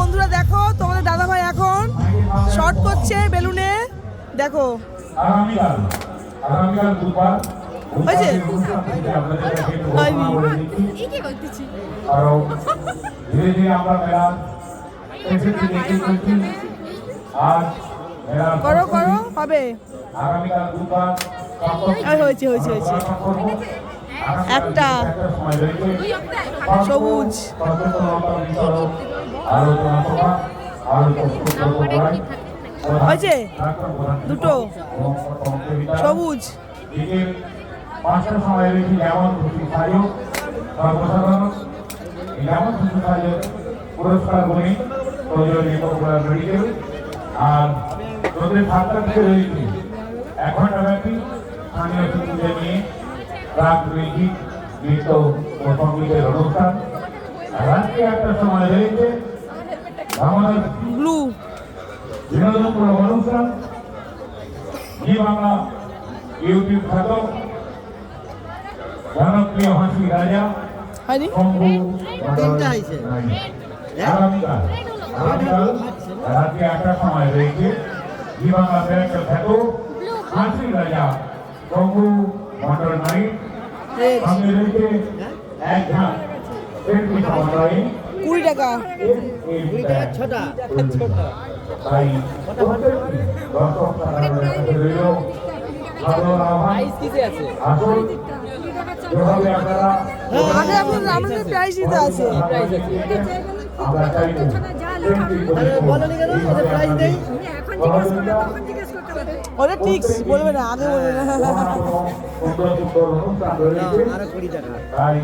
বন্ধুরা দেখো তোমাদের দাদা ভাই এখন শর্ট করছে বেলুনে দেখো আগামীকাল বুধবার হয়েছে আরো ধীরে ধীরে আমরা মেলা আজ করো করো হবে আগামীকাল বুধবার হয়েছে হয়েছে হয়েছে একটা সবুজ হয়েছে দুটো সবুজ পাঁচটার সময় রেখে যেমন খুশি সারিও সর্বসাধারণ যেমন খুশি সারিও পুরস্কার গুলি প্রয়োজনীয় মেডিকেল আর তোদের সাতটা থেকে রয়েছে 1 ঘন্টা ব্যাপী স্থানীয় শিশুদের নিয়ে রাগ রয়েছে নৃত্য ও সঙ্গীতের অনুষ্ঠান রাত্রি 1টার সময় রয়েছে আমাদের ব্লু বিনোদনমূলক অনুষ্ঠান জি বাংলা ইউটিউব খ্যাত জনপ্রিয় হাসি রাজা হয়নি তিনটা হয়েছে আগামীকাল রাত্রি 1টার সময় রয়েছে জি বাংলা খ্যাত হাসি রাজা শম্ভু মন্ডল নারী সঙ্গে রয়েছে এক ঝাঁক শিল্পী সমন্বয়ে 20 টাকা ছটা তাই দর্শক আসুন যেভাবে আপনারা আগে আমাদের প্রাইস দিতে আছে আমরা চাই বলনি কেন ওদের প্রাইস দেই ওটা ঠিক বলবে না আগে বলবে না সুন্দর সুন্দর অনুষ্ঠান রয়েছে আরো 20 টাকা তাই